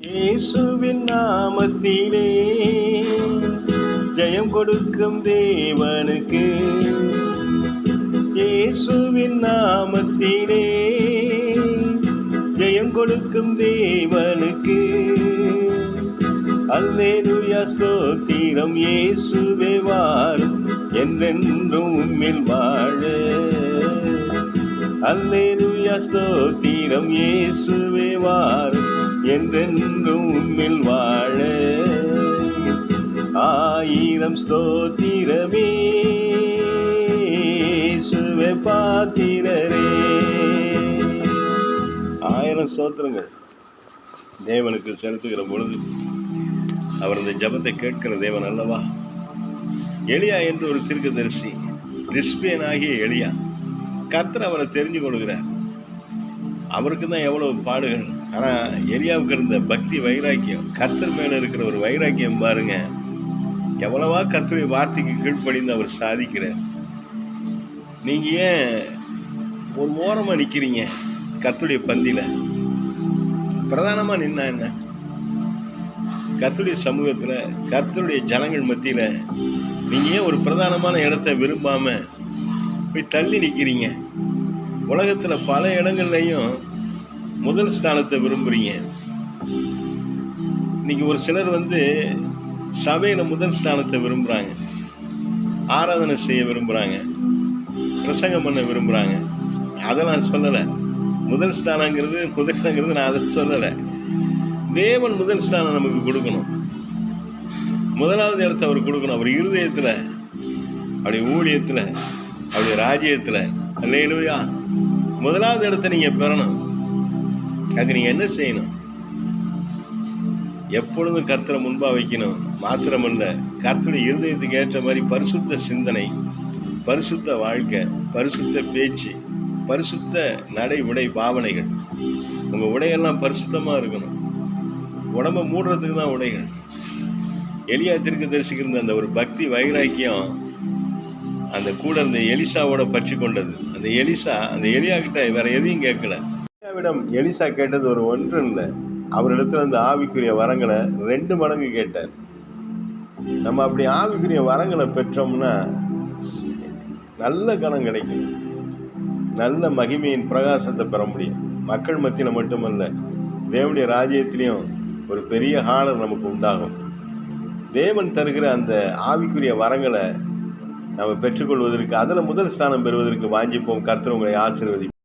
இயேசுவின் நாமத்திலே ஜெயம் கொடுக்கும் தேவனுக்கு, இயேசுவின் நாமத்திலே ஜெயம் கொடுக்கும் தேவனுக்கு அல்லேலூயா ஸ்தோத்திரம். இயேசுவே வாரும் என்றென்றும் உம்மில் வாழ. அல்லேலூயா ஸ்தோத்திரம். இயேசுவே வாரும் என்றென்றும் உம்மில் வாழ. ஆயிரம் ஸ்தோத்திரமே இயேசுவே பாத்திரரே. ஆயிரம் ஸ்தோத்திரங்கள் தேவனுக்கு செலுத்துகிற பொழுது அவர் இந்த ஜபத்தை கேட்கிற தேவன் அல்லவா. எலியா என்று ஒரு தீர்க்கதரிசி, திஸ்பியனாகிய எலியா, கர்த்தர் அவரை தெரிஞ்சு கொள்கிறார். அவருக்கு தான் எவ்வளவு பாடுகள். ஆனால் எலியாவுக்கு இருந்த பக்தி வைராக்கியம், கர்த்தர் மேலே இருக்கிற ஒரு வைராக்கியம் பாருங்க. எவ்வளவா கர்த்தருடைய வார்த்தைக்கு கீழ்ப்படிந்து அவர் சாதிக்கிறார். நீங்கள் ஏன் ஒரு ஓரமாக நிற்கிறீங்க? கர்த்தருடைய பந்தியில் பிரதானமாக நின்னா என்ன? கர்த்தருடைய சமூகத்தில், கர்த்தருடைய ஜனங்கள் மத்தியில் நீங்கள் ஏன் ஒரு பிரதானமான இடத்தை விரும்பாமல் போய் தள்ளி நிற்கிறீங்க? உலகத்தில் பல இடங்கள்லையும் முதல் ஸ்தானத்தை விரும்புகிறீங்க. இன்னைக்கு ஒரு சிலர் சபையில் முதல் ஸ்தானத்தை விரும்புகிறாங்க, ஆராதனை செய்ய விரும்புகிறாங்க, பிரசங்கம் பண்ண விரும்புகிறாங்க. அதை நான் சொல்லலை. முதல் ஸ்தானங்கிறது நான் அதை சொல்லலை. தேவன் முதல் ஸ்தானம் நமக்கு கொடுக்கணும். முதலாவது இடத்தை அவர் கொடுக்கணும். அவர் இருதயத்தில், அவருடைய ஊழியத்தில், அவருடைய ராஜ்யத்தில். அல்லேலூயா. முதலாவது இடத்தை நீங்கள் பெறணும். அதுக்கு நீங்கள் என்ன செய்யணும்? எப்பொழுதும் கர்த்தரை முன்பாக வைக்கணும். மாத்திரமல்ல, கர்த்தருடைய இருதயத்துக்கு ஏற்ற மாதிரி பரிசுத்த சிந்தனை, பரிசுத்த வாழ்க்கை, பரிசுத்த பேச்சு, பரிசுத்த நடை உடை பாவனைகள். உங்கள் உடையெல்லாம் பரிசுத்தமாக இருக்கணும். உடம்பை மூடுறதுக்கு தான் உடைகள். எலியா தீர்க்கதரிசிக்கு இருந்த அந்த ஒரு பக்தி வைராக்கியம் அந்த கூட அந்த எலிசாவோட பற்றி கொண்டது. அந்த எலிசா அந்த எலியா கிட்ட வேற எதையும் கேட்கல. எலியாவிடம் எலிசா கேட்டது ஒரு ஒன்று இல்லை, அவரிடத்துல அந்த ஆவிக்குரிய வரங்களை 2 மடங்கு கேட்டார். நம்ம அப்படி ஆவிக்குரிய வரங்களை பெற்றோம்னா நல்ல கணம் கிடைக்கும், நல்ல மகிமையின் பிரகாசத்தை பெற முடியும். மக்கள் மத்தியில் மட்டுமல்ல, தேவனுடைய ராஜ்யத்திலையும் ஒரு பெரிய ஹானர் நமக்கு உண்டாகும். தேவன் தருகிற அந்த ஆவிக்குரிய வரங்களை நம்ம பெற்றுக்கொள்வதற்கு, அதில் முதல் ஸ்தானம் பெறுவதற்கு வாஞ்சிப்போம். கர்த்தர் உங்களை ஆசீர்வதிப்பார்.